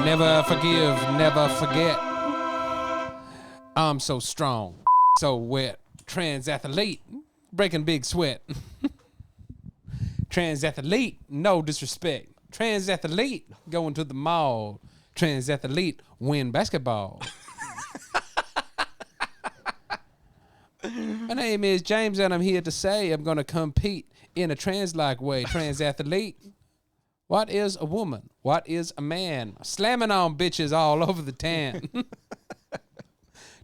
Never forgive, never forget. I'm so strong, so wet. Trans athlete, breaking big sweat. Trans athlete, no disrespect. Trans athlete, going to the mall. Trans athlete, win basketball. My name is James, and I'm here to say I'm going to compete in a trans-like way. Trans athlete. What is a woman? What is a man? Slamming on bitches all over the tan.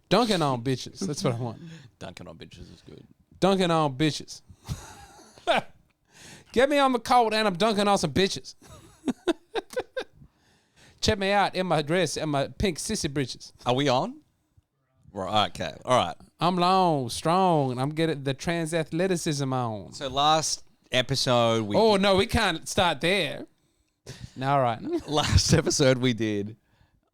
Dunking on bitches. That's what I want. Dunking on bitches is good. Dunking on bitches. Get me on the court and I'm dunking on some bitches. Check me out in my dress and my pink sissy britches. Are we on? Right, okay. All right. I'm long, strong, and I'm getting the trans athleticism on. So last episode we... Oh, no, we can't start there. No, all right. Last episode we did,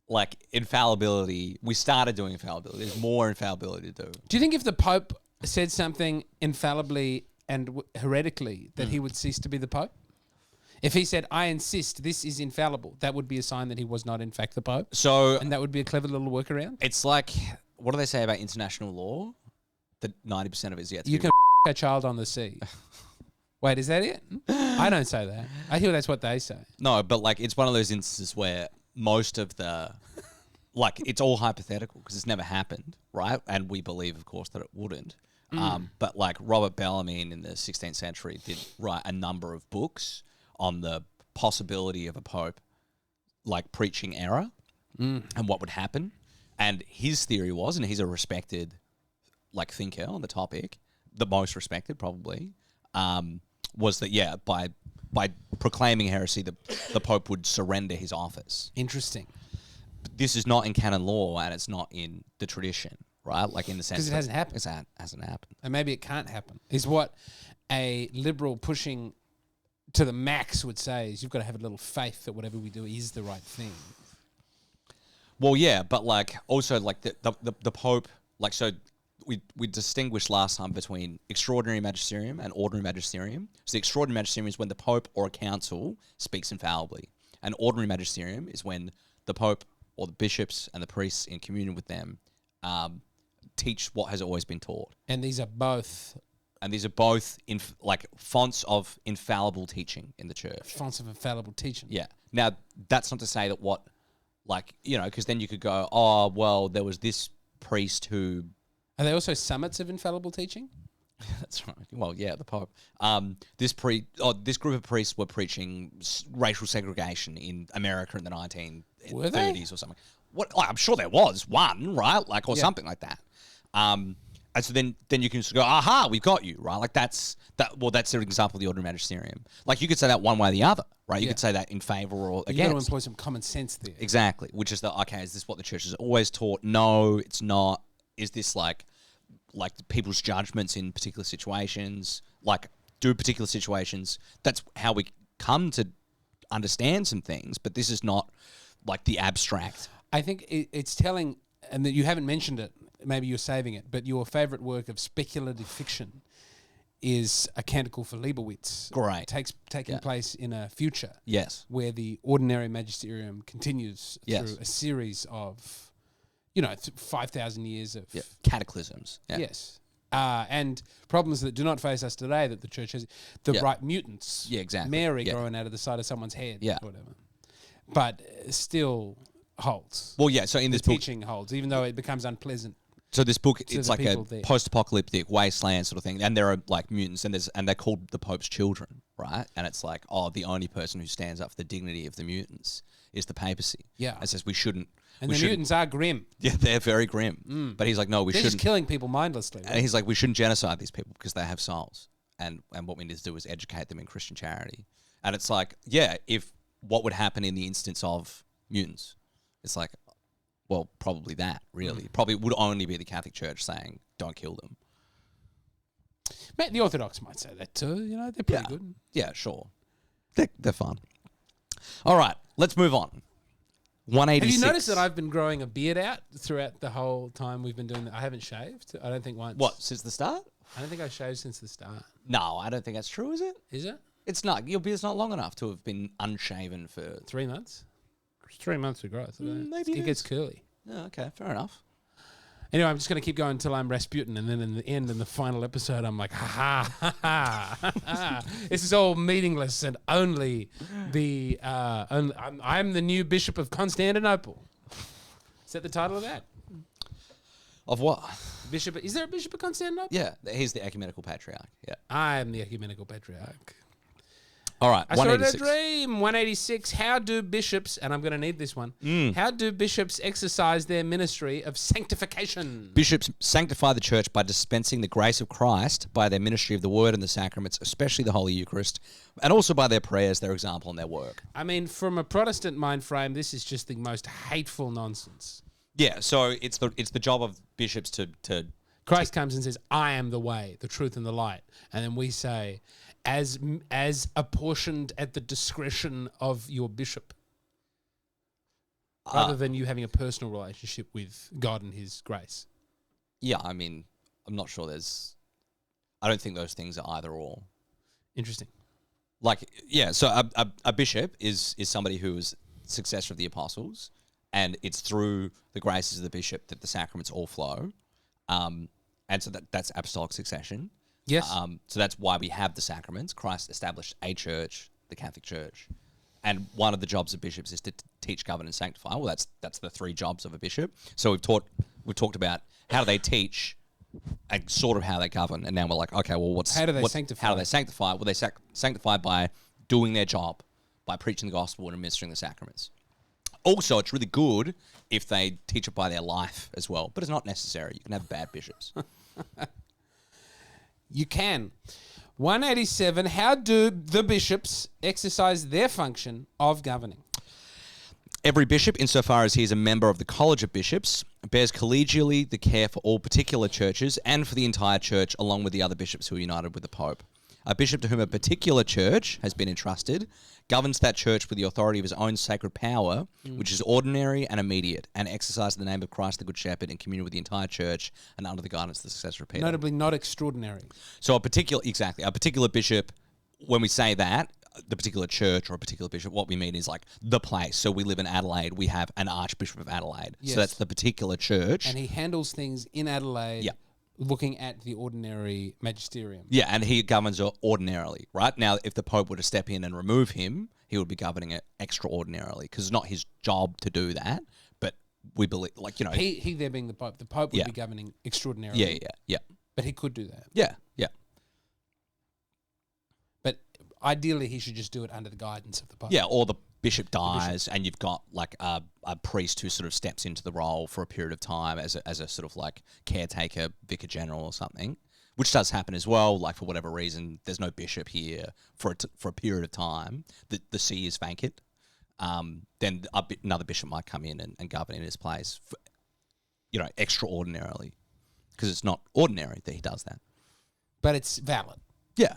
like, infallibility. We started doing infallibility. There's more infallibility to do. Do you think if the Pope said something infallibly and heretically that he would cease to be the Pope? If he said, I insist this is infallible, that would be a sign that he was not in fact the Pope? So... And that would be a clever little workaround? It's like, what do they say about international law? That 90% of it is yet to You be... can a child on the sea. Wait, is that it? I don't say that. I hear that's what they say. No, but like it's one of those instances where most of the, like it's all hypothetical because it's never happened, right? And we believe, of course, that it wouldn't. But like Robert Bellarmine in the 16th century did write a number of books on the possibility of a pope like preaching error and what would happen. And his theory was, and he's a respected like thinker on the topic, the most respected probably, was that, yeah, by proclaiming heresy, the Pope would surrender his office. Interesting. But this is not in canon law, and it's not in the tradition, right? Like in the sense because it hasn't happened. It hasn't happened. And maybe it can't happen. Is what a liberal pushing to the max would say is you've got to have a little faith that whatever we do is the right thing. Well, yeah, but like also like the Pope, like so... We distinguished last time between extraordinary magisterium and ordinary magisterium. So the extraordinary magisterium is when the Pope or a council speaks infallibly. And ordinary magisterium is when the Pope or the bishops and the priests in communion with them teach what has always been taught. And these are both... And these are both like fonts of infallible teaching in the church. Fonts of infallible teaching. Yeah. Now, that's not to say that what, like, you know, because then you could go, oh, well, there was this priest who... Are they also summits of infallible teaching? That's right. Well, yeah, the Pope. This group of priests were preaching racial segregation in America in the 1930s or something. What? Like, I'm sure there was one, right? Like, or something like that. And so then you can just go, aha, we've got you, right? Like that's an example of the ordinary magisterium. Like you could say that one way or the other, right? You could say that in favor or against. You've got to employ some common sense there. Exactly. Which is is this what the church has always taught? No, it's not. Is this like people's judgments in particular situations? Like, do particular situations? That's how we come to understand some things. But this is not like the abstract. I think it's telling, and that you haven't mentioned it. Maybe you're saving it. But your favourite work of speculative fiction is A Canticle for Leibowitz. Great. Taking place in a future. Yes. Where the ordinary magisterium continues through a series of... 5,000 years of... cataclysms. Yeah. Yes. And problems that do not face us today that the church has. The right mutants. Yeah, exactly. Mary growing out of the side of someone's head. Yeah. Or whatever. But still holds. Well, yeah, so in this book... teaching holds, even though it becomes unpleasant. So this book, it's like a post-apocalyptic wasteland sort of thing. And there are like mutants and they're called the Pope's children, right? And it's like, the only person who stands up for the dignity of the mutants is the papacy. Yeah. And says we shouldn't... And the mutants are grim. Yeah, they're very grim. But he's like, no, we they're shouldn't. They're just killing people mindlessly. Right? And he's like, we shouldn't genocide these people because they have souls. And what we need to do is educate them in Christian charity. And it's like, yeah, if what would happen in the instance of mutants? It's like, well, probably that, really. Probably would only be the Catholic Church saying, don't kill them. The Orthodox might say that too. They're pretty good. Yeah, sure. They're fun. All right, let's move on. 186. Have you noticed that I've been growing a beard out throughout the whole time we've been doing that? I haven't shaved. I don't think once. What, since the start? I don't think I've shaved since the start. No, I don't think that's true, is it? Is it? It's not. Your beard's not long enough to have been unshaven for... 3 months? 3 months of growth. Maybe it it gets is. curly. Yeah, okay, fair enough. Anyway, I'm just going to keep going until I'm Rasputin, and then in the end, in the final episode, I'm like, ha ha ha ha ha. This is all meaningless, and only the I'm the new Bishop of Constantinople. Is that the title of that? Of what? Bishop? Is there a Bishop of Constantinople? Yeah, he's the ecumenical patriarch. Yeah. I am the ecumenical patriarch. All right, I saw a 186. dream. 186. How do bishops, and I'm going to need this one, how do bishops exercise their ministry of sanctification? Bishops sanctify the church by dispensing the grace of Christ by their ministry of the word and the sacraments, especially the Holy Eucharist, and also by their prayers, their example, and their work. I mean, from a Protestant mind frame, this is just the most hateful nonsense. Yeah, so it's the job of bishops to Christ comes and says, I am the way, the truth, and the light. And then we say, as apportioned at the discretion of your bishop, rather than you having a personal relationship with God and his grace. Yeah, I mean, I'm not sure I don't think those things are either or. Interesting. Like, yeah, so a bishop is somebody who is successor of the apostles, and it's through the graces of the bishop that the sacraments all flow. And so that's apostolic succession. Yes. So that's why we have the sacraments. Christ established a church, the Catholic Church. And one of the jobs of bishops is to teach, govern, and sanctify. Well, that's the 3 jobs of a bishop. So we've talked about how do they teach and sort of how they govern. And now we're like, okay, well, how do they sanctify? How do they sanctify? Well, they sanctify by doing their job, by preaching the gospel and administering the sacraments. Also, it's really good if they teach it by their life as well, but it's not necessary. You can have bad bishops. You can. 187, how do the bishops exercise their function of governing? Every bishop, insofar as he is a member of the College of Bishops, bears collegially the care for all particular churches and for the entire church, along with the other bishops who are united with the Pope. A bishop to whom a particular church has been entrusted governs that church with the authority of his own sacred power, which is ordinary and immediate, and exercises the name of Christ the Good Shepherd in communion with the entire church and under the guidance of the successor of Peter. Notably not extraordinary. So a particular bishop, when we say that, the particular church or a particular bishop, what we mean is like the place. So we live in Adelaide, we have an Archbishop of Adelaide. Yes. So that's the particular church. And he handles things in Adelaide. Yeah. Looking at the ordinary magisterium. Yeah, and he governs ordinarily, right? Now, if the Pope were to step in and remove him, he would be governing it extraordinarily because it's not his job to do that. But we believe, like, you know... He there being the Pope would be governing extraordinarily. Yeah. But he could do that. Yeah. But ideally, he should just do it under the guidance of the Pope. Yeah, or the bishop dies and you've got like a priest who sort of steps into the role for a period of time as a sort of like caretaker, vicar general or something, which does happen as well. Like for whatever reason, there's no bishop here for a period of time. The see is vacant. Then another bishop might come in and govern in his place, for, extraordinarily, because it's not ordinary that he does that. But it's valid. Yeah.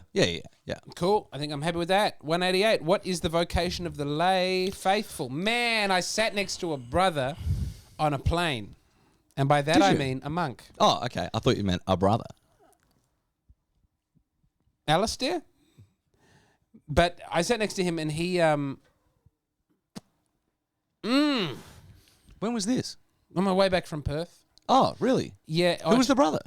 Cool. I think I'm happy with that. 188. What is the vocation of the lay faithful? Man, I sat next to a brother on a plane. And by that Did I you? mean a monk. Oh, okay. I thought you meant a brother. Alistair? But I sat next to him and he... When was this? on my way back from Perth. Oh, really? Yeah. Who was the brother?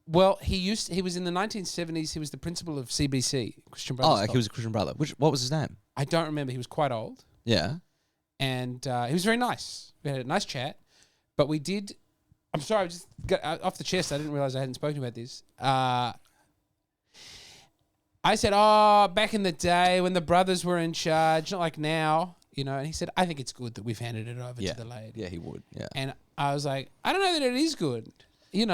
Well, he was in the 1970s. He was the principal of CBC, Christian Brothers. Oh, okay, he was a Christian brother. What was his name? I don't remember. He was quite old. Yeah. And he was very nice. We had a nice chat. But we did... I'm sorry, I just got off the chest. I didn't realize I hadn't spoken about this. I said, back in the day when the brothers were in charge, not like now, and he said, I think it's good that we've handed it over to the lady. Yeah, he would. Yeah. And I was like, I don't know that it is good. I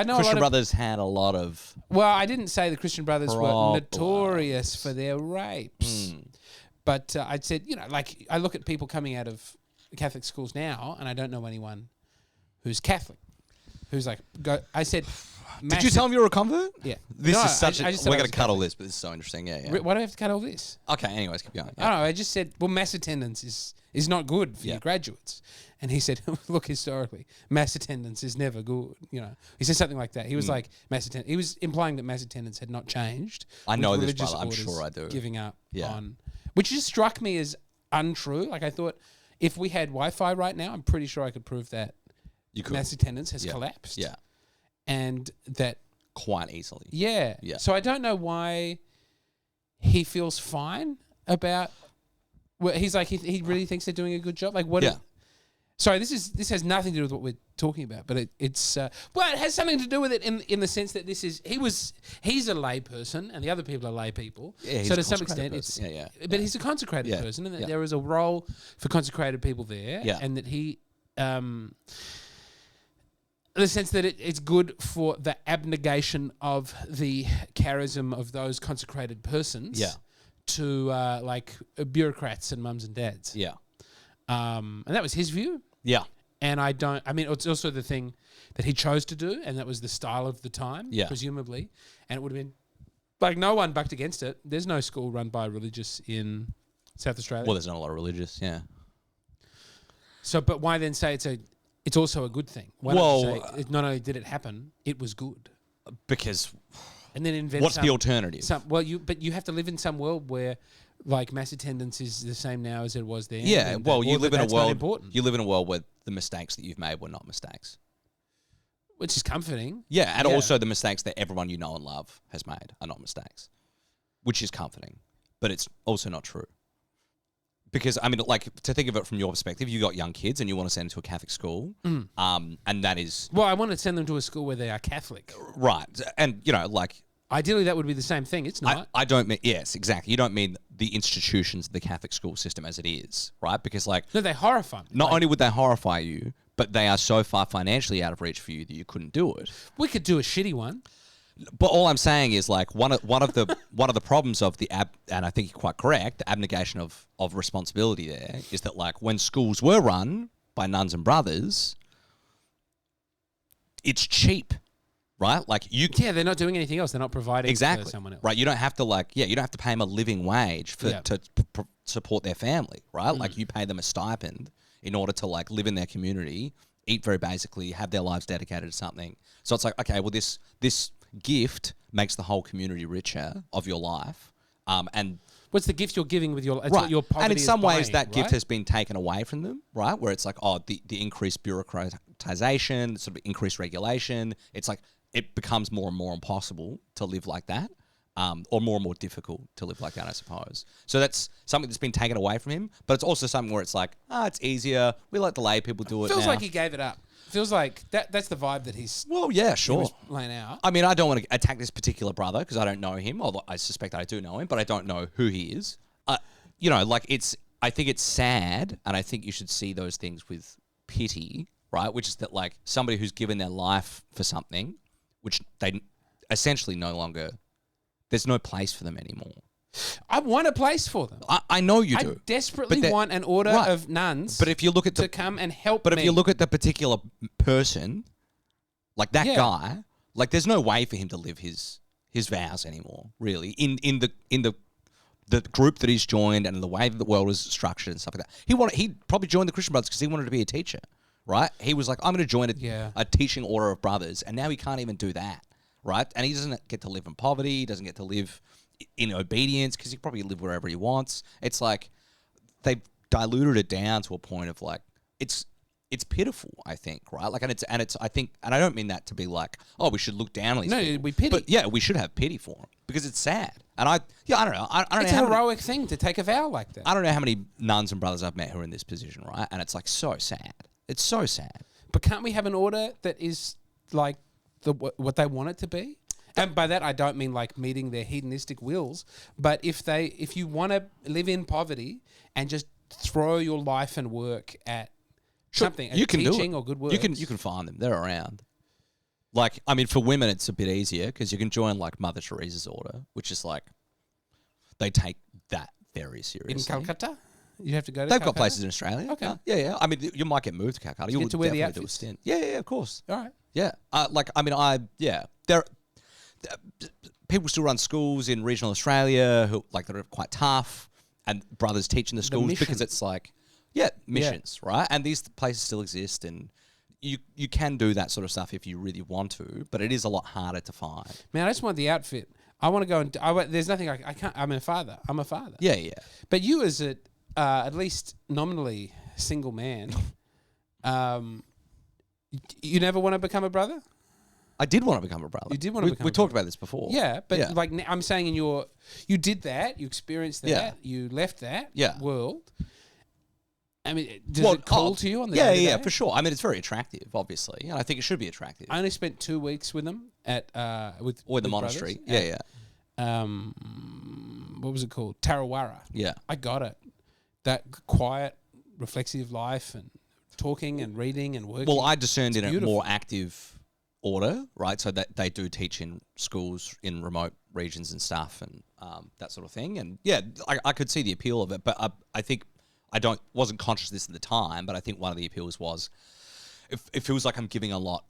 know Christian Brothers had a lot of... Well, I didn't say the Christian Brothers were problems. notorious for their rapes. But I'd said, like I look at people coming out of Catholic schools now, and I don't know anyone who's Catholic, who's like, I said... Did you tell him you were a convert? Yeah. This is such I just we're said I going was to cut all Catholic. this, but this is so interesting. Yeah. Why do I have to cut all this? Okay, anyways, keep going. I don't know. I just said, well, mass attendance is not good for your graduates. And he said, look, historically, mass attendance is never good. He said something like that. He was like, mass attendance. He was implying that mass attendance had not changed. I know this, religious brother. I'm orders sure I do. Giving up Yeah. on, which just struck me as untrue. Like I thought, if we had Wi-Fi right now, I'm pretty sure I could prove that You could. mass attendance has collapsed. Yeah. And that... Quite easily. Yeah. Yeah. So I don't know why he feels fine about... Well, he's like, he really thinks they're doing a good job. Like, what... Yeah. Sorry, this has nothing to do with what we're talking about, but it's well, it has something to do with it in the sense that he's a lay person and the other people are lay people. Yeah, so to some extent, but he's a consecrated person, and that there is a role for consecrated people there, and that he, in the sense that it's good for the abnegation of the charism of those consecrated persons, to like bureaucrats and mums and dads, and that was his view. Yeah. And it's also the thing that he chose to do, and that was the style of the time, presumably. And it would have been, like, no one bucked against it. There's no school run by religious in South Australia. Well, there's not a lot of religious, So, but why then say it's also a good thing? Why not say, not only did it happen, it was good? Because... And then invent what's the alternative? But you have to live in some world where... Like mass attendance is the same now as it was then. Yeah, well, you live in a world. You live in a world where the mistakes that you've made were not mistakes, which is comforting. Yeah, and also the mistakes that everyone you know and love has made are not mistakes, which is comforting, but it's also not true. Because I mean, like, to think of it from your perspective, you got young kids and you want to send them to a Catholic school, and that is I want to send them to a school where they are Catholic, right? And like. Ideally, that would be the same thing. It's not. I don't mean... Yes, exactly. You don't mean the institutions of the Catholic school system as it is, right? Because, like... No, they horrify me. Not only would they horrify you, but they are so far financially out of reach for you that you couldn't do it. We could do a shitty one. But all I'm saying is, like, one of the problems of and I think you're quite correct, the abnegation of responsibility there is that, like, when schools were run by nuns and brothers, it's cheap. Right, like they're not doing anything else. They're not providing for someone else. Right, you don't have to you don't have to pay them a living wage to support their family. Right, like you pay them a stipend in order to like live in their community, eat very basically, have their lives dedicated to something. So it's like, okay, well this gift makes the whole community richer of your life, and what's the gift you're giving with your right? Your poverty and in some ways, ways, that right? gift has been taken away from them, right? Where it's like, the increased bureaucratization, sort of increased regulation. It's like. It becomes more and more impossible to live like that, or more and more difficult to live like that, I suppose. So that's something that's been taken away from him, but it's also something where it's like, it's easier. We let the lay people do it now. Feels like he gave it up. Feels like that's the vibe that he's... Well, yeah, sure. He was laying out. I mean, I don't want to attack this particular brother because I don't know him, although I suspect I do know him, but I don't know who he is. I think it's sad, and I think you should see those things with pity, right? Which is that, like, somebody who's given their life for something... which they essentially no longer... There's no place for them anymore. I want a place for them. I know you do. I desperately want an order of nuns but if you look at to come and help me. But if you look at the particular person, like that guy, like there's no way for him to live his vows anymore, really. In the group that he's joined and the way that the world is structured and stuff like that. He probably joined the Christian Brothers because he wanted to be a teacher. Right? He was like, I'm going to join a teaching order of brothers, and now he can't even do that, right? And he doesn't get to live in poverty, he doesn't get to live in obedience, because he can probably live wherever he wants. It's like, they've diluted it down to a point of like, it's pitiful, I think, right? Like, and it's I think, and I don't mean that to be like, we should look down on these people. We pity. But yeah, we should have pity for him, because it's sad. And I don't know. I don't it's know a heroic thing to take a vow like that. I don't know how many nuns and brothers I've met who are in this position, right? And it's like so sad. It's so sad. But can't we have an order that is like what they want it to be? And by that I don't mean like meeting their hedonistic wills, but if you want to live in poverty and just throw your life and work at something, you can teaching do it. or good works, you can find them. They're around. Like, I mean, for women it's a bit easier because you can join like Mother Teresa's order, which is like they take that very seriously. In Calcutta. You have to go to They've Calcutta? got places in Australia. Okay. Yeah. I mean, you might get moved to Calcutta. You get to wear the definitely outfits? do a stint. Yeah, of course. All right. Yeah. People still run schools in regional Australia who like that are quite tough, and brothers teach in the schools because it's like, missions, right? And these places still exist, and you can do that sort of stuff if you really want to, but it is a lot harder to find. Man, I just want the outfit. I want to go and there's nothing I can't. I'm a father. Yeah. But you as at least nominally single man, you never want to become a brother? I did want to become a brother. You did want to become We talked about this before. Yeah, but like I'm saying you did that, you experienced that, you left that world. I mean, does it call to you on the day-to-day? Yeah, for sure. I mean, it's very attractive, obviously, and I think it should be attractive. I only spent 2 weeks with them at with the monastery. Yeah. What was it called? Tarawara. Yeah. I got it. That quiet, reflexive life and talking and reading and working. Well, I discerned in a more active order, right? So that they do teach in schools in remote regions and stuff and that sort of thing. And yeah, I could see the appeal of it, but I think wasn't conscious of this at the time, but I think one of the appeals was it feels like I'm giving a lot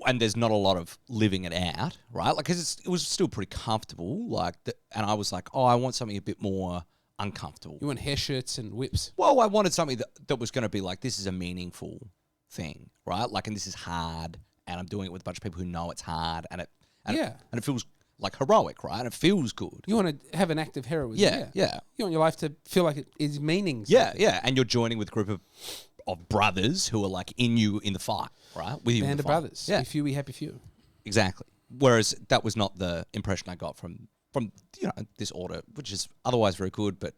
and there's not a lot of living it out, right? Like, because it was still pretty comfortable, and I was like, oh, I want something a bit more uncomfortable. You want hair shirts and whips? Well, I wanted something that was going to be like, this is a meaningful thing, right? Like, and this is hard, and I'm doing it with a bunch of people who know it's hard, and it feels like heroic, right? And it feels good. You want to have an act of heroism. Yeah. You want your life to feel like it is meaning. Yeah. And you're joining with a group of brothers who are like in the fight, right? With you, band of brothers. Yeah, be few, we happy few. Exactly. Whereas that was not the impression I got from this order, which is otherwise very good, but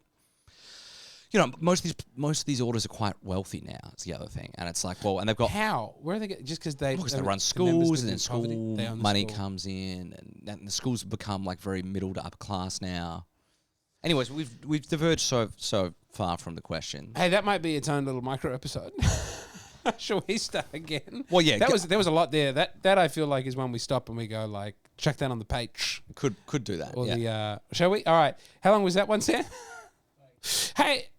most of these orders are quite wealthy now. It's the other thing, and it's like, well, and they've got how? Where are they getting? Just because they run schools, and then school money comes in, and the schools have become like very middle to upper class now. Anyways, we've diverged so far from the question. Hey, that might be its own little micro episode. Shall we start again? Well, yeah, there was a lot there. That I feel like is when we stop and we go like, check that on the page. Could do that. Or shall we? All right. How long was that one, Sam? Hey,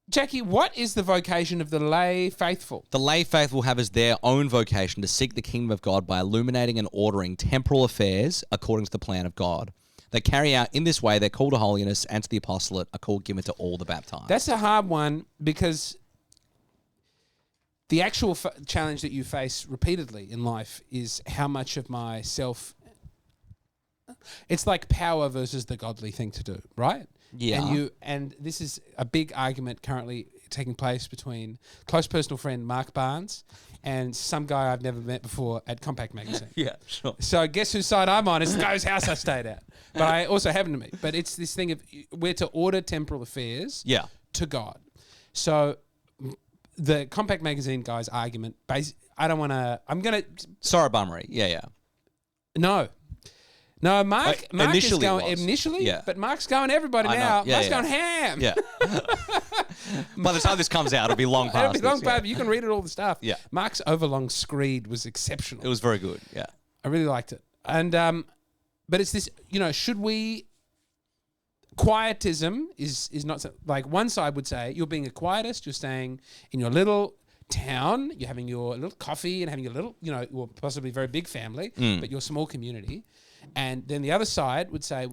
Jackie, what is the vocation of the lay faithful? The lay faithful have as their own vocation to seek the kingdom of God by illuminating and ordering temporal affairs according to the plan of God. They carry out in this way their call to holiness and to the apostolate, a call given to all the baptized. That's a hard one because the actual challenge that you face repeatedly in life is how much of myself. It's like power versus the godly thing to do, right? Yeah. And this is a big argument currently taking place between close personal friend Mark Barnes and some guy I've never met before at Compact Magazine. Yeah, sure. So guess whose side I'm on? It's the guy whose house I stayed at. But I also happen to meet. But it's this thing of we're to order temporal affairs to God. So the Compact Magazine guy's argument, I'm going to... Sorry, Bummery. Yeah. No, Mark initially is going initially, but Mark's going everybody now. Yeah, Mark's going ham. Yeah. By the time this comes out, it'll be long past. It'll be long past. You can read it all the stuff. Yeah. Mark's overlong screed was exceptional. It was very good. Yeah. I really liked it. And but it's this, should we quietism is not so, like one side would say you're being a quietist, you're staying in your little town, you're having your little coffee and having your little, or possibly very big family, but your small community. And then the other side would say,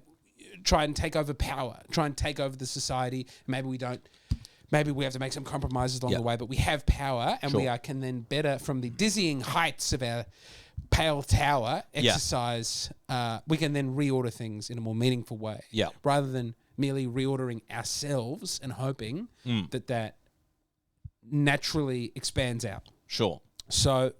try and take over power, try and take over the society. Maybe we don't. Maybe we have to make some compromises along the way, but we have power and we can then better from the dizzying heights of our pale tower exercise. We can then reorder things in a more meaningful way rather than merely reordering ourselves and hoping that naturally expands out. Sure. So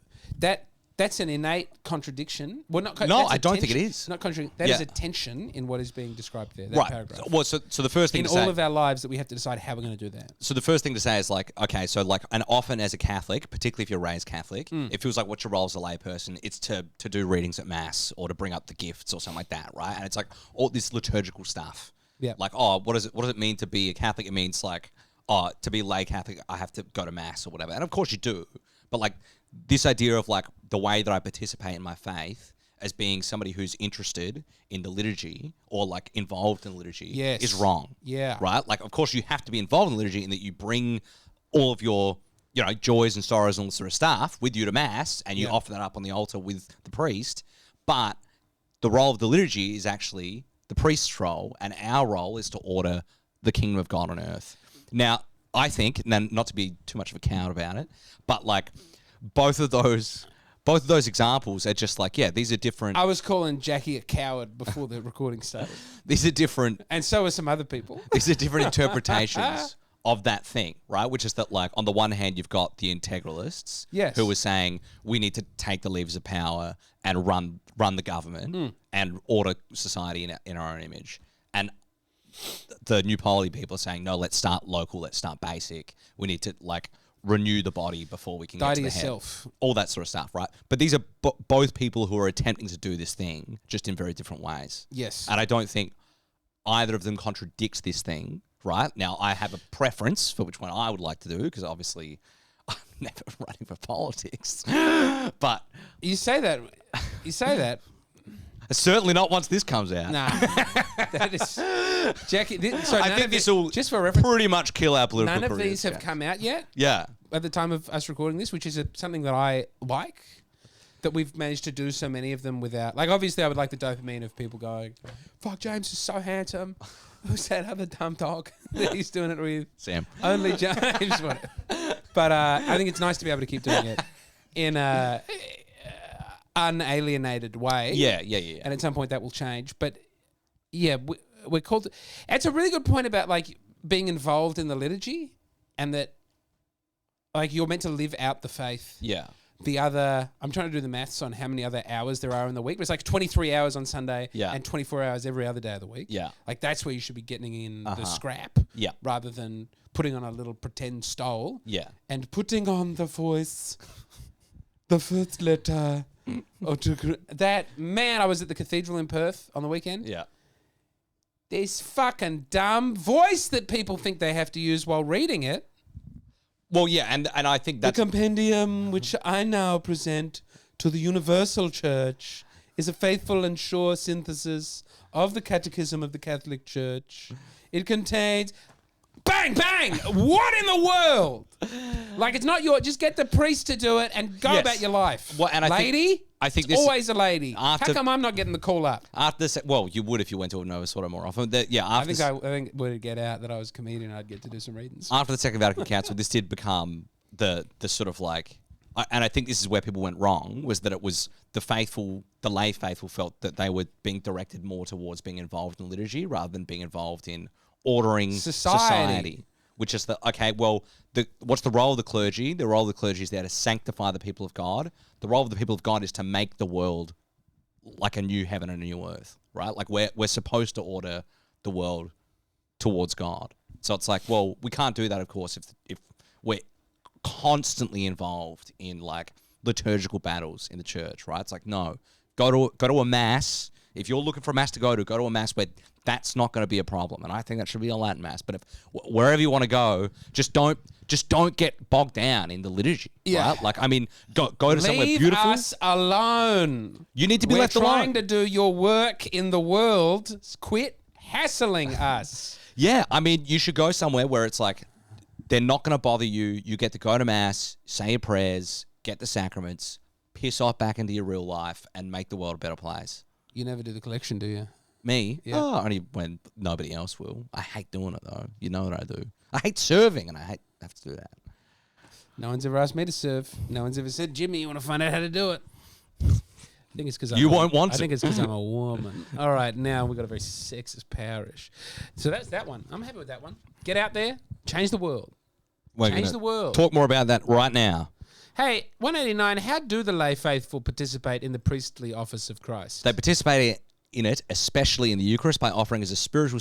that's an innate contradiction. Well, I don't think it is. Not contradiction. That is a tension in what is being described there. That right. paragraph. Well, so the first thing in to say, all of our lives that we have to decide how we're going to do that. So the first thing to say is like, okay, so like, and often as a Catholic, particularly if you're raised Catholic, it feels like what's your role as a layperson? It's to do readings at Mass or to bring up the gifts or something like that, right? And it's like all this liturgical stuff. Yeah. Like, what does it mean to be a Catholic? It means like, to be lay Catholic, I have to go to Mass or whatever. And of course you do, but like, this idea of like the way that I participate in my faith as being somebody who's interested in the liturgy or like involved in the liturgy is wrong. Yeah. Right? Like, of course you have to be involved in the liturgy in that you bring all of your, joys and sorrows and all this sort of stuff with you to Mass and you offer that up on the altar with the priest. But the role of the liturgy is actually the priest's role, and our role is to order the kingdom of God on earth. Now, I think, and not to be too much of a coward about it, but like, both of those examples are just like, these are different. I was calling Jackie a coward before the recording started. These are different. And so are some other people. These are different interpretations of that thing, right? Which is that, like, on the one hand, you've got the integralists, Yes. who are saying we need to take the levers of power and run the government and order society in our own image, and the new polity people are saying, no, let's start local, let's start basic. We need to, like, renew the body before we can Die get to to the yourself. head. All that sort of stuff, right? But these are both people who are attempting to do this thing, just in very different ways. Yes. And I don't think either of them contradicts this thing, right? Now, I have a preference for which one I would like to do, because obviously I'm never running for politics. But You say that. certainly not once this comes out. Nah. That is... Jackie, so I think this will just for reference, pretty much kill our political none of careers, these have Jack. come out yet Yeah. at the time of us recording this, which is something that I like, that we've managed to do so many of them without... Like, obviously, I would like the dopamine of people going, fuck, James is so handsome. Who's that other dumb dog that he's doing it with? Sam. Only James. Whatever. But I think it's nice to be able to keep doing it in a unalienated way. Yeah. And at some point that will change. But yeah, we're called... It's a really good point about, like, being involved in the liturgy, and that, like, you're meant to live out the faith. Yeah. The other... I'm trying to do the maths on how many other hours there are in the week. But it's like 23 hours on Sunday and 24 hours every other day of the week. Yeah. Like, that's where you should be getting in the scrap. Yeah. Rather than putting on a little pretend stole. Yeah. And putting on the voice, the first letter. That, man, I was at the cathedral in Perth on the weekend. Yeah. This fucking dumb voice that people think they have to use while reading it. Well, yeah, and I think that's... The compendium, which I now present to the universal church, is a faithful and sure synthesis of the Catechism of the Catholic Church. It contains... Bang, bang! What in the world? Like, it's not your... Just get the priest to do it and go about your life. Well, and lady? I think it's this... always a lady. How after- come I'm not getting the call up? After this... Well, you would if you went to a Nova Sort of more often. I think would get out that I was a comedian, I'd get to do some readings. After the Second Vatican Council, this did become the sort of, like... And I think this is where people went wrong, was that it was the lay faithful felt that they were being directed more towards being involved in liturgy rather than being involved in ordering society. Which is okay, well, what's the role of the clergy? The role of the clergy is there to sanctify the people of God. The role of the people of God is to make the world like a new heaven and a new earth, right? Like, we're supposed to order the world towards God. So it's like, well, we can't do that, of course, if we're constantly involved in, like, liturgical battles in the church, right? It's like, no, go to a mass. If you're looking for a mass to go to a mass where that's not going to be a problem. And I think that should be a Latin mass. But if wherever you want to go, just don't get bogged down in the liturgy. Yeah. Right? Like, I mean, go to somewhere beautiful. Leave us alone. You need to be left We're alone. trying to do your work in the world. Quit hassling us. Yeah, I mean, you should go somewhere where it's like, they're not going to bother you. You get to go to mass, say your prayers, get the sacraments, piss off back into your real life, and make the world a better place. You never do the collection, do you? Me? Yeah. Oh, only when nobody else will. I hate doing it, though. You know what I do. I hate serving, and I hate have to do that. No one's ever asked me to serve. No one's ever said, Jimmy, you want to find out how to do it? I think it's because You won't want to. I think it's because I'm a woman. All right, now we've got a very sexist parish. So that's that one. I'm happy with that one. Get out there, change the world. Change the world. Talk more about that right now. Hey, 189, how do the lay faithful participate in the priestly office of Christ? They participate in it, especially in the Eucharist, by offering as a spiritual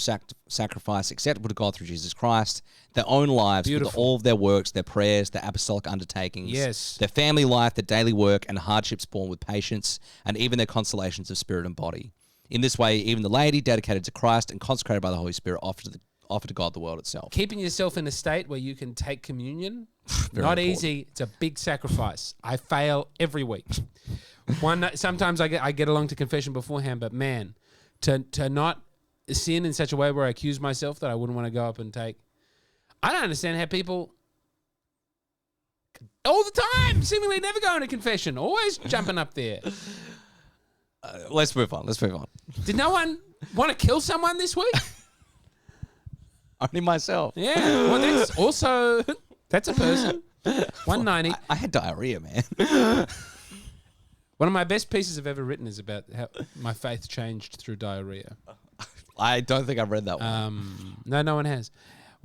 sacrifice acceptable to God through Jesus Christ, their own lives, with all of their works, their prayers, their apostolic undertakings, their family life, their daily work, and hardships borne with patience, and even their consolations of spirit and body. In this way, even the laity dedicated to Christ and consecrated by the Holy Spirit offer to God the world itself. Keeping yourself in a state where you can take communion, not easy. It's a big sacrifice. I fail every week. Sometimes I get along to confession beforehand, but man, to not sin in such a way where I accuse myself that I wouldn't want to go up and take. I don't understand how people all the time seemingly never going to confession, always jumping up there. Let's move on. Did no one want to kill someone this week? Only myself. Yeah. Well, that's also that's a person. 190. I had diarrhea, man. One of my best pieces I've ever written is about how my faith changed through diarrhea. I don't think I've read that one. No one has.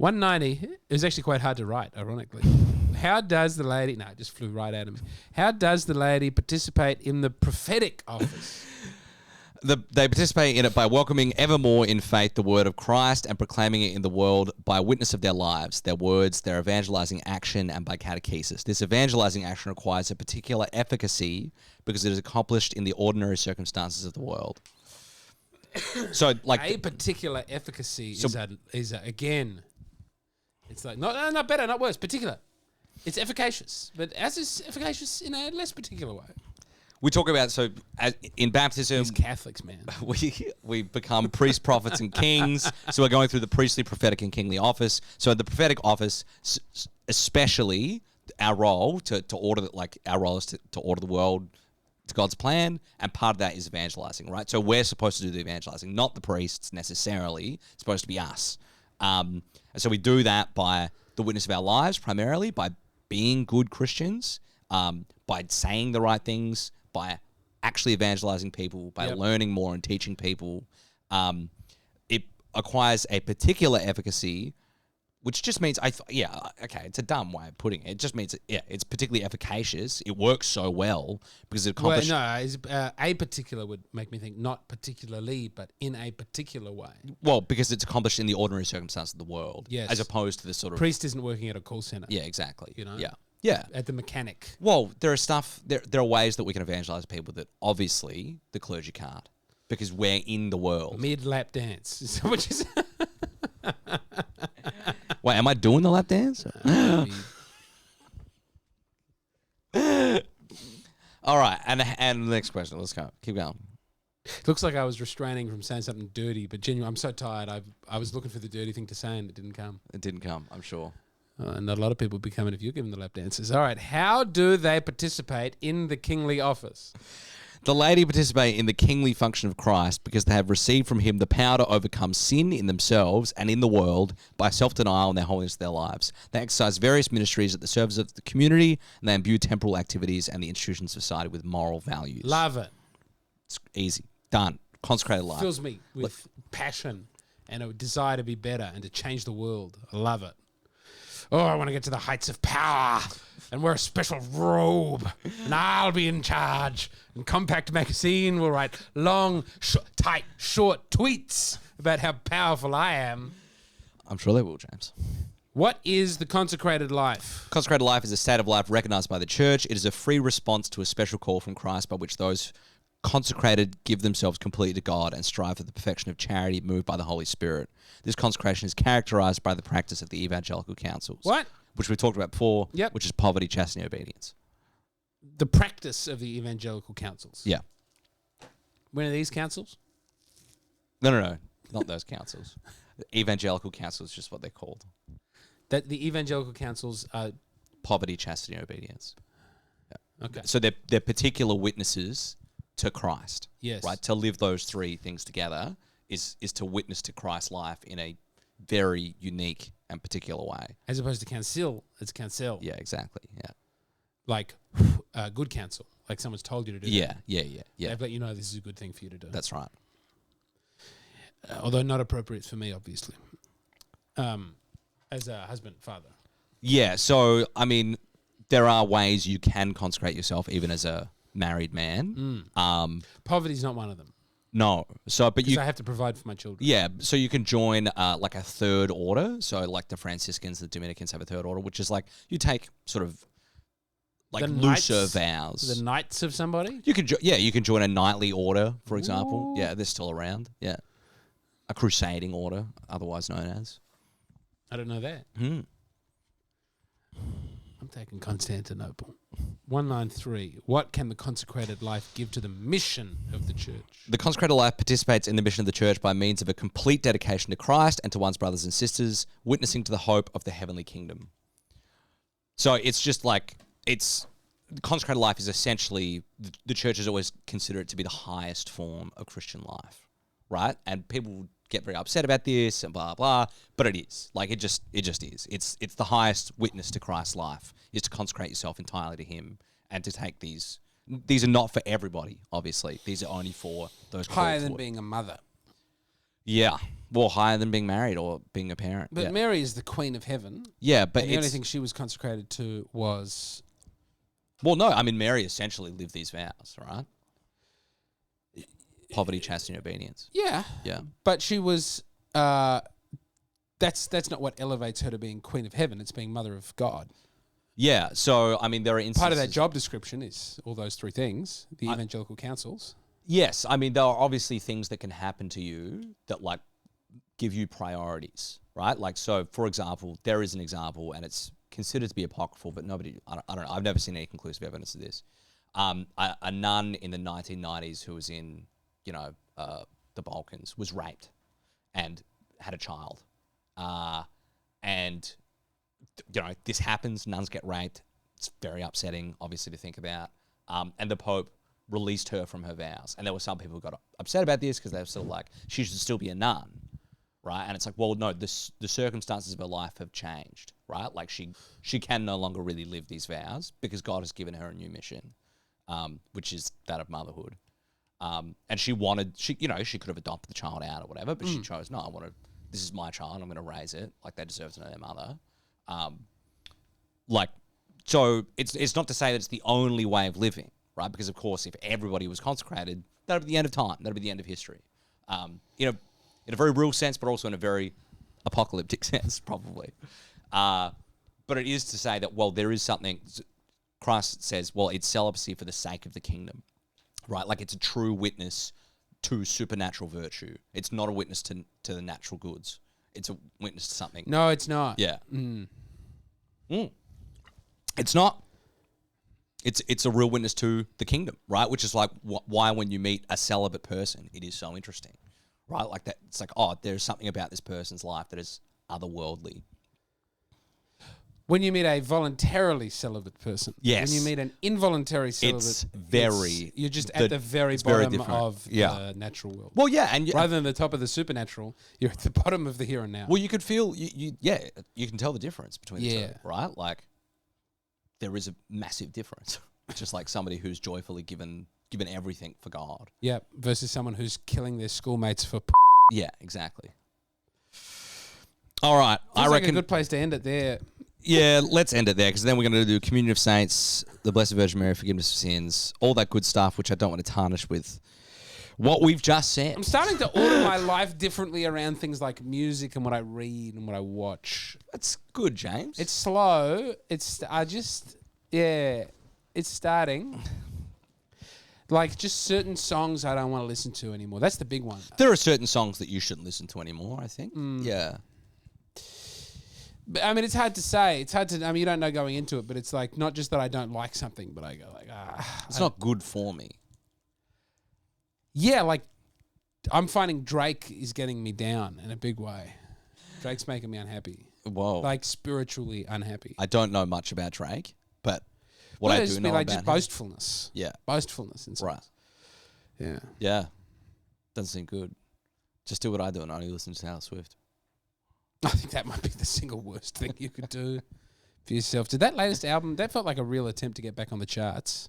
190. It was actually quite hard to write, ironically. How does the laity... No, it just flew right out of me. How does the laity participate in the prophetic office? They participate in it by welcoming evermore in faith the word of Christ and proclaiming it in the world by witness of their lives, their words, their evangelizing action, and by catechesis. This evangelizing action requires a particular efficacy because it is accomplished in the ordinary circumstances of the world. So, like... A particular efficacy is again... It's like, not better, not worse, particular. It's efficacious, but as is efficacious in a less particular way. We talk about, so in baptism... These Catholics, man. We become priests, prophets, and kings. So we're going through the priestly, prophetic, and kingly office. So the prophetic office, especially our role to order, like our role is to order the world to God's plan, and part of that is evangelizing, right? So we're supposed to do the evangelizing, not the priests necessarily. It's supposed to be us. And so we do that by the witness of our lives, primarily, by being good Christians, by saying the right things, by actually evangelizing people, by learning more and teaching people. It acquires a particular efficacy, which just means, it's a dumb way of putting it. It just means, it's particularly efficacious. It works so well because it accomplishes... a particular would make me think not particularly, but in a particular way. Well, because it's accomplished in the ordinary circumstances of the world, yes, as opposed to the sort of... Priest isn't working at a call center. Yeah, exactly. You know? Yeah. At the mechanic. Well, there are ways that we can evangelize people that obviously the clergy can't because we're in the world. Mid-lap dance. Is that what you said? Wait, am I doing the lap dance? All right, and the next question. Let's go. Keep going. It looks like I was restraining from saying something dirty, but genuinely, I'm so tired. I was looking for the dirty thing to say, and it didn't come. It didn't come, I'm sure. And not a lot of people will be coming if you give them the lap dances. All right, how do they participate in the kingly office? The laity participate in the kingly function of Christ because they have received from him the power to overcome sin in themselves and in the world by self-denial and their holiness of their lives. They exercise various ministries at the service of the community, and they imbue temporal activities and the institutions of society with moral values. Love it. It's easy. Done. Consecrated life. Fills me with passion and a desire to be better and to change the world. I love it. Oh, I want to get to the heights of power and wear a special robe, and I'll be in charge. And Compact Magazine will write long, tight, short tweets about how powerful I am. I'm sure they will, James. What is the consecrated life? Consecrated life is a state of life recognized by the church. It is a free response to a special call from Christ by which those consecrated give themselves completely to God and strive for the perfection of charity moved by the Holy Spirit. This consecration is characterized by the practice of the evangelical counsels. What? Which we talked about before, Yep. Which is poverty, chastity, and obedience. The practice of the evangelical counsels. Yeah. When are these counsels? No, not those counsels. Evangelical counsels is just what they're called. That the evangelical counsels are... Poverty, chastity, and obedience. Yeah. Okay. So they're particular witnesses to Christ. Yes. Right? To live those three things together is to witness to Christ's life in a very unique and particular way. As opposed to counsel, it's counsel. Yeah, exactly. Yeah. Like good counsel. Like someone's told you to do that. Yeah. They've let you know this is a good thing for you to do. That's right. Although not appropriate for me, obviously. As a husband, father. Yeah, so, I mean, there are ways you can consecrate yourself even as a married man. Poverty's not one of them. No. So, but I have to provide for my children. Yeah, so you can join like a third order. So like the Franciscans, the Dominicans have a third order, which is like you take sort of like looser vows. The knights of somebody? You can you can join a knightly order, for example. Ooh. Yeah, they're still around. Yeah. A crusading order, otherwise known as. I don't know that. I'm taking Constantinople. 193. What can the consecrated life give to the mission of the church? The consecrated life participates in the mission of the church by means of a complete dedication to Christ and to one's brothers and sisters, witnessing to the hope of the heavenly kingdom. So it's just like, the consecrated life is essentially, the church has always considered it to be the highest form of Christian life, right? And people get very upset about this and blah, blah, but it is. Like, it just is. It's the highest witness to Christ's life, is to consecrate yourself entirely to him and to take these. These are not for everybody, obviously. These are only for those higher than being a mother. Yeah. Well, higher than being married or being a parent. But yeah. Mary is the Queen of Heaven. Yeah, but And the only thing she was consecrated to was... Well, no, I mean, Mary essentially lived these vows, right? Poverty, chastity, and obedience. Yeah. Yeah. But she was... That's not what elevates her to being Queen of Heaven. It's being Mother of God. Yeah, so, I mean, there are instances... Part of that job description is all those three things, the evangelical councils. Yes, I mean, there are obviously things that can happen to you that, like, give you priorities, right? Like, so, for example, there is an example, and it's considered to be apocryphal, but nobody... I don't know. I've never seen any conclusive evidence of this. A nun in the 1990s who was in, the Balkans was raped and had a child. And... this happens, nuns get raped. It's very upsetting, obviously, to think about. And the Pope released her from her vows. And there were some people who got upset about this because they were sort of like, she should still be a nun, right? And it's like, well, no, the circumstances of her life have changed, right? Like she can no longer really live these vows because God has given her a new mission, which is that of motherhood. And she could have adopted the child out or whatever, but she chose, no, this is my child, I'm going to raise it. Like, they deserve to know their mother. So it's not to say that it's the only way of living, right? Because of course, if everybody was consecrated, that'd be the end of time. That'd be the end of history. In a very real sense, but also in a very apocalyptic sense, probably. But it is to say that, well, there is something. Christ says, well, it's celibacy for the sake of the kingdom, right? Like, it's a true witness to supernatural virtue. It's not a witness to the natural goods. It's a witness to something. No, it's not. Yeah. It's not. It's a real witness to the kingdom, right? Which is like why when you meet a celibate person, it is so interesting, right? Like that. It's like, oh, there's something about this person's life that is otherworldly. When you meet a voluntarily celibate person, yes. When you meet an involuntary celibate, you're just at the very bottom of the natural world. Well, yeah, and rather than the top of the supernatural, you're at the bottom of the here and now. Well, you could feel, you can tell the difference between the two, right? Like, there is a massive difference. Just like somebody who's joyfully given everything for God. Yeah, versus someone who's killing their schoolmates for. Yeah, exactly. All right, I reckon a good place to end it there. Yeah, let's end it there, because then we're going to do Communion of Saints, the Blessed Virgin Mary, forgiveness of sins, all that good stuff, which I don't want to tarnish with what we've just said. I'm starting to order my life differently around things like music and what I read and what I watch. That's good, James. It's slow. It's starting. Like, just certain songs I don't want to listen to anymore. That's the big one. There are certain songs that you shouldn't listen to anymore, I think. Yeah. But, I mean, it's hard to say. It's hard to... I mean, you don't know going into it, but it's like, not just that I don't like something, but I go like, It's not good for me. Yeah, like, I'm finding Drake is getting me down in a big way. Drake's making me unhappy. Whoa. Like, spiritually unhappy. I don't know much about Drake, but what I do know like about just boastfulness. Yeah. Boastfulness in right. Yeah. Yeah. Doesn't seem good. Just do what I do and only listen to Taylor Swift. I think that might be the single worst thing you could do for yourself. Did that latest album, that felt like a real attempt to get back on the charts.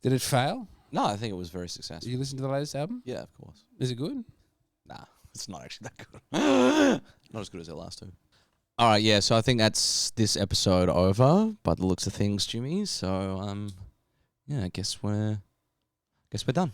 Did it fail? No, I think it was very successful. Did you listen to the latest album? Yeah, of course. Is it good? Nah, it's not actually that good. Not as good as their last two. All right, yeah, so I think that's this episode over by the looks of things, Jimmy. So, I guess we're done.